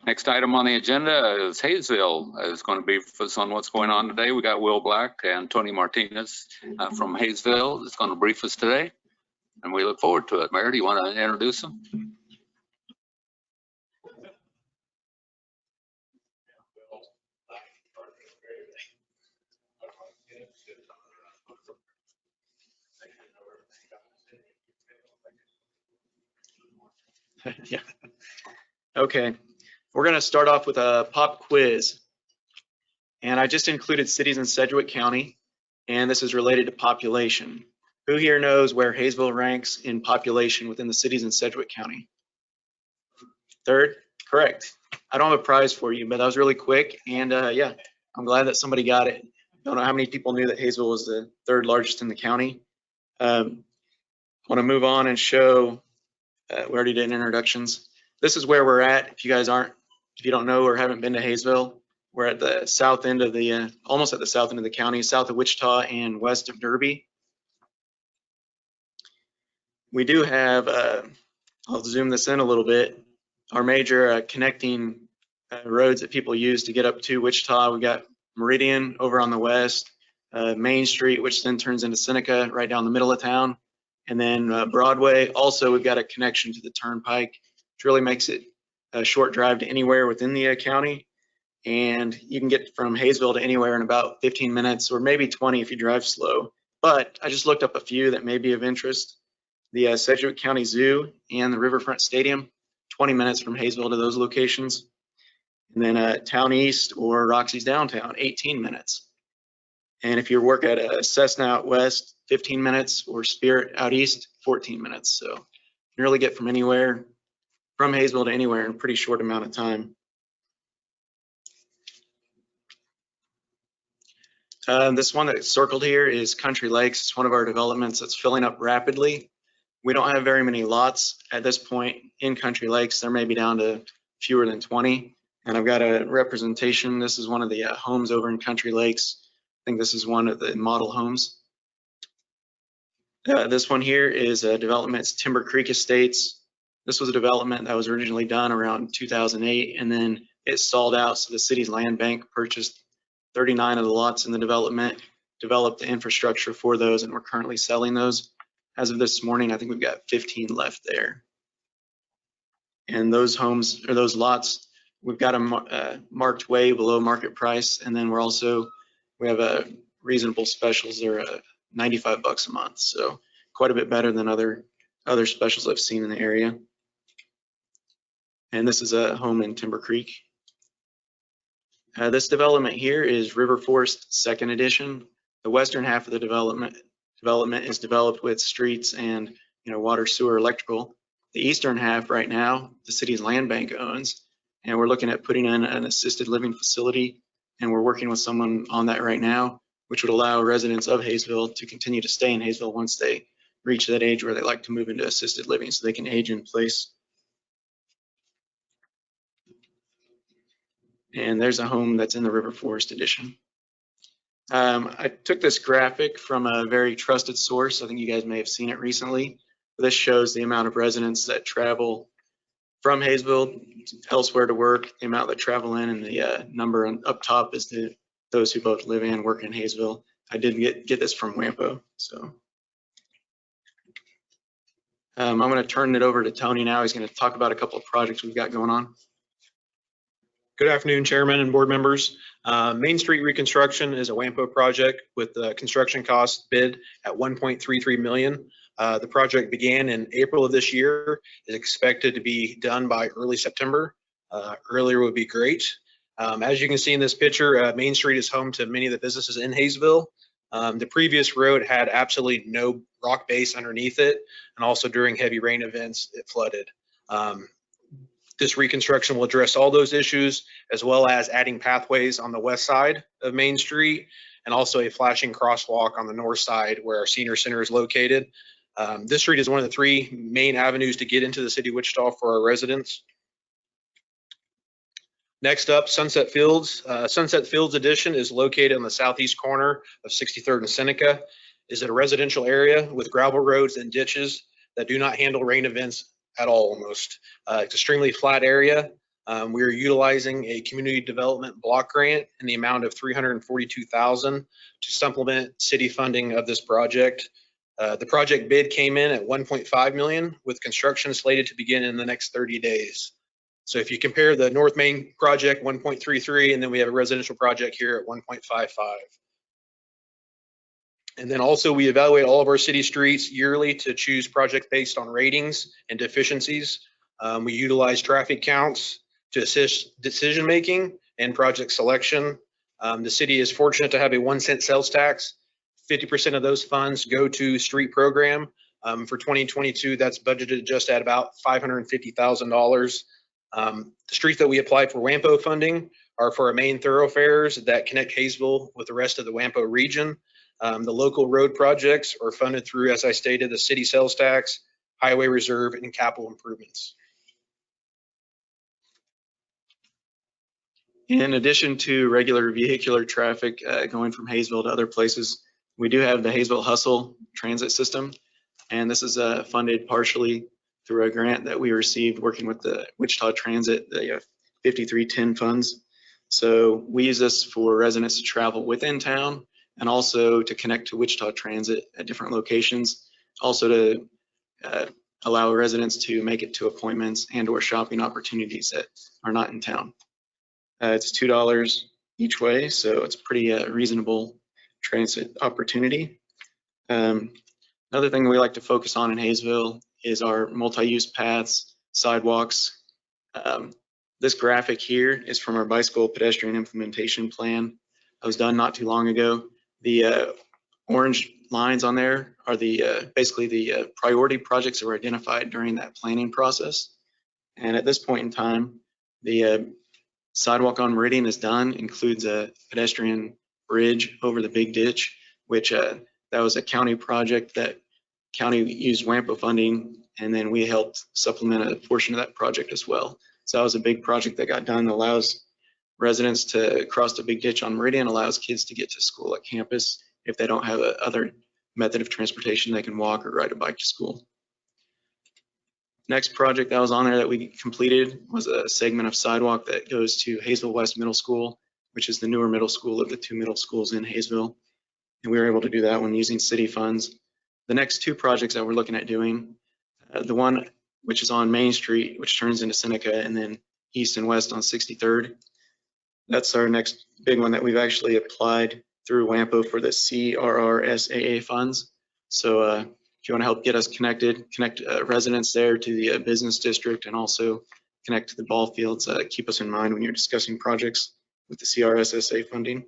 Next item on the agenda is Haysville is going to brief us on what's going on today. We got Will Black and Tony Martinez from Haysville is going to brief us today, and we look forward to it. Mary, do you want to introduce them? Yeah. Okay. We're going to start off with a pop quiz. And I just included cities in Sedgwick County, and this is related to population. Who here knows where Haysville ranks in population within the cities in Sedgwick County? Third? Correct. I don't have a prize for you, but that was really quick. And yeah, I'm glad that somebody got it. Don't know how many people knew that Haysville was the third largest in the county. Want to move on and show, we already did introductions. This is where we're at. If you don't know or haven't been to Haysville, we're at the south end of the, almost at the south end of the county, south of Wichita and west of Derby. We do have, I'll zoom this in a little bit, our major connecting roads that people use to get up to Wichita. We got Meridian over on the west, Main Street, which then turns into Seneca right down the middle of town, and then Broadway. Also, we've got a connection to the Turnpike, which really makes it a short drive to anywhere within the county. And you can get from Haysville to anywhere in about 15 minutes or maybe 20 if you drive slow. But I just looked up a few that may be of interest. The Sedgwick County Zoo and the Riverfront Stadium, 20 minutes from Haysville to those locations. And then Town East or Roxy's Downtown, 18 minutes. And if you work at Cessna out west, 15 minutes, or Spirit out east, 14 minutes. So you can really get from anywhere, from Haysville to anywhere in a pretty short amount of time. This one that's circled here is Country Lakes. It's one of our developments that's filling up rapidly. We don't have very many lots at this point in Country Lakes. There may be down to fewer than 20. And I've got a representation. This is one of the homes over in Country Lakes. I think this is one of the model homes. This one here is a development. It's Timber Creek Estates. This was a development that was originally done around 2008, and then it stalled out. So the city's land bank purchased 39 of the lots in the development, developed the infrastructure for those, and we're currently selling those. As of this morning, I think we've got 15 left there. And those homes, or those lots, we've got them marked way below market price. And then we have a reasonable specials. They're 95 bucks a month. So quite a bit better than other specials I've seen in the area. And this is a home in Timber Creek. This development here is River Forest Second Edition. The western half of the development is developed with streets and water, sewer, electrical. The eastern half right now, the city's land bank owns, and we're looking at putting in an assisted living facility, and we're working with someone on that right now, which would allow residents of Haysville to continue to stay in Haysville once they reach that age where they like to move into assisted living so they can age in place. And there's a home that's in the River Forest Edition. I took this graphic from a very trusted source. I think you guys may have seen it recently. This shows the amount of residents that travel from Haysville elsewhere to work, the amount that travel in, and the number up top is those who both live and work in Haysville. I did get this from WAMPO. So I'm going to turn it over to Tony now. He's going to talk about a couple of projects we've got going on. Good afternoon, Chairman and board members. Main Street Reconstruction is a WAMPO project with the construction cost bid at $1.33 million. The project began in April of this year, is expected to be done by early September. Earlier would be great. As you can see in this picture, Main Street is home to many of the businesses in Haysville. The previous road had absolutely no rock base underneath it, and also during heavy rain events, it flooded. This reconstruction will address all those issues, as well as adding pathways on the west side of Main Street, and also a flashing crosswalk on the north side where our senior center is located. This street is one of the three main avenues to get into the city of Wichita for our residents. Next up, Sunset Fields. Sunset Fields Edition is located on the southeast corner of 63rd and Seneca. Is a residential area with gravel roads and ditches that do not handle rain events at all almost. It's extremely flat area. We are utilizing a community development block grant in the amount of $342,000 to supplement city funding of this project. The project bid came in at $1.5 million, with construction slated to begin in the next 30 days. So if you compare the North Main project, 1.33, and then we have a residential project here at 1.55. And then also we evaluate all of our city streets yearly to choose project based on ratings and deficiencies. We utilize traffic counts to assist decision-making and project selection. The city is fortunate to have a 1-cent sales tax. 50% of those funds go to street program. For 2022, that's budgeted just at about $550,000. The streets that we apply for WAMPO funding are for our main thoroughfares that connect Haysville with the rest of the WAMPO region. The local road projects are funded through, as I stated, the city sales tax, highway reserve, and capital improvements. In addition to regular vehicular traffic going from Haysville to other places, we do have the Haysville Hustle transit system, and this is funded partially through a grant that we received working with the Wichita Transit, the 5310 funds. So we use this for residents to travel within town and also to connect to Wichita Transit at different locations, also to allow residents to make it to appointments and or shopping opportunities that are not in town. It's $2 each way, so it's pretty reasonable transit opportunity. Another thing we like to focus on in Haysville is our multi-use paths, sidewalks. This graphic here is from our bicycle pedestrian implementation plan. It was done not too long ago. The orange lines on there are the basically the priority projects that were identified during that planning process. And at this point in time, the sidewalk on Meridian is done, includes a pedestrian bridge over the big ditch, which that was a county project that county used WAMPO funding, and then we helped supplement a portion of that project as well. So that was a big project that got done that allows residents to cross the big ditch on Meridian, allows kids to get to school at campus. If they don't have a other method of transportation, they can walk or ride a bike to school. Next project that was on there that we completed was a segment of sidewalk that goes to Haysville West Middle School, which is the newer middle school of the two middle schools in Haysville. And we were able to do that one using city funds. The next two projects that we're looking at doing, the one which is on Main Street, which turns into Seneca, and then east and west on 63rd. That's our next big one that we've actually applied through WAMPO for the CRRSAA funds. So if you want to help get us connected, connect residents there to the business district, and also connect to the ball fields, keep us in mind when you're discussing projects with the CRSSA funding.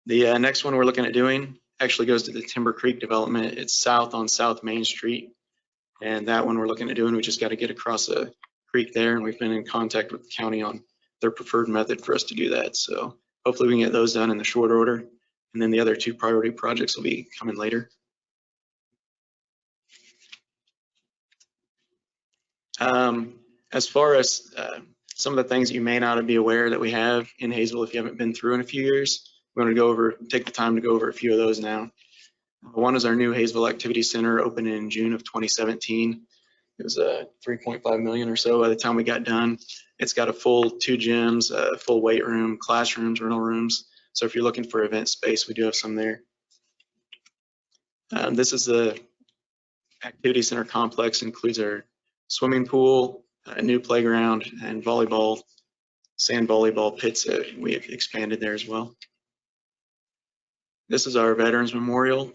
The next one we're looking at doing actually goes to the Timber Creek development. It's south on South Main Street. And that one we're looking at doing, we just got to get across a creek there, and we've been in contact with the county on their preferred method for us to do that. So hopefully we can get those done in the short order. And then the other two priority projects will be coming later. As far as some of the things you may not be aware that we have in Haysville if you haven't been through in a few years, we're going to take the time to go over a few of those now. One is our new Haysville Activity Center, opened in June of 2017. It was $3.5 million or so by the time we got done. It's got a full 2 gyms, a full weight room, classrooms, rental rooms. So if you're looking for event space, we do have some there. This is the Activity Center complex, includes our swimming pool, a new playground, and volleyball, sand volleyball pits that we have expanded there as well. This is our Veterans Memorial.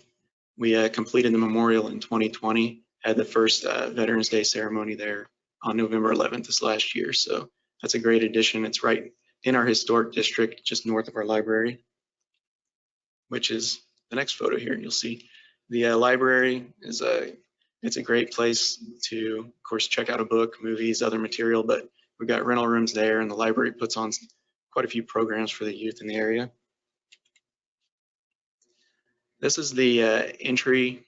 We completed the memorial in 2020, had the first Veterans Day ceremony there on November 11th this last year. So that's a great addition. It's right in our historic district, just north of our library, which is the next photo here. You'll see the library is it's a great place to, of course, check out a book, movies, other material, but we've got rental rooms there, and the library puts on quite a few programs for the youth in the area. This is the entry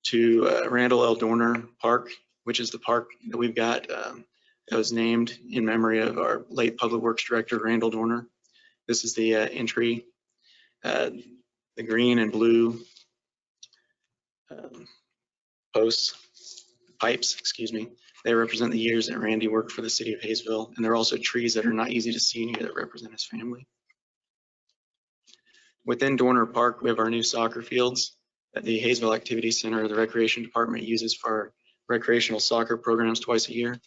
to Randall ElDorner Park, which is the park that we've got that was named in memory of our late Public Works Director, Randall Dorner. This is the entry, the green and blue pipes, excuse me, They represent the years that Randy worked for the city of Haysville, and they're also trees that are not easy to see in here that represent his family. Within Dorner Park, we have our new soccer fields that the Haysville Activity Center, the Recreation Department, uses for our recreational soccer programs twice a year.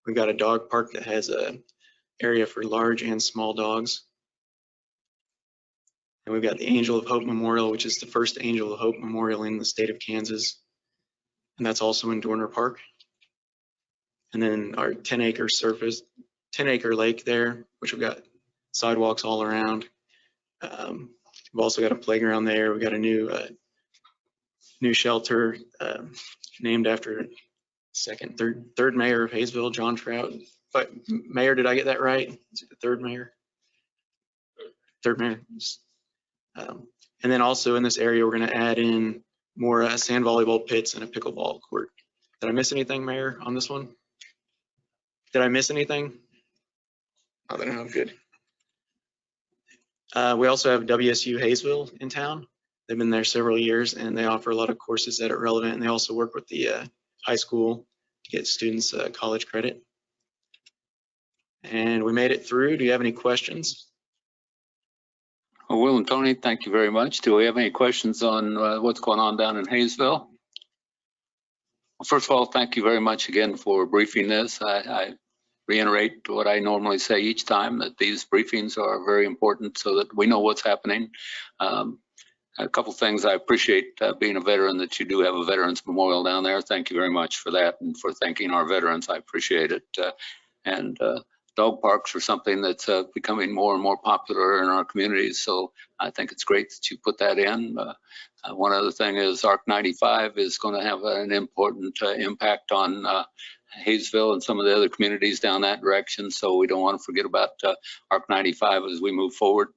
We've got a dog park that has a area for large and small dogs. And we've got the Angel of Hope Memorial, which is the first Angel of Hope Memorial in the state of Kansas. And that's also in Dorner Park. And then our 10-acre lake there, which we've got sidewalks all around. We've also got a playground there. We've got a new shelter named after third mayor of Haysville, John Trout. But mayor, did I get that right? Is it the third mayor? Third mayor. And then also in this area, we're going to add in more sand volleyball pits and a pickleball court. Did I miss anything, Mayor, on this one? Did I miss anything? Oh, then I'm good. We also have WSU Haysville in town. They've been there several years, and they offer a lot of courses that are relevant. And they also work with the high school to get students college credit. And we made it through. Do you have any questions? Well, Will and Tony, thank you very much. Do we have any questions on what's going on down in Haysville? Well, first of all, thank you very much again for briefing this. I reiterate what I normally say each time, that these briefings are very important so that we know what's happening. A couple things I appreciate being a veteran, that you do have a Veterans Memorial down there. Thank you very much for that, and for thanking our veterans. I appreciate it. Dog parks are something that's becoming more and more popular in our communities, so I think it's great that you put that in. One other thing is ARC 95 is going to have an important impact on Haysville and some of the other communities down that direction, so we don't want to forget about ARC 95 as we move forward.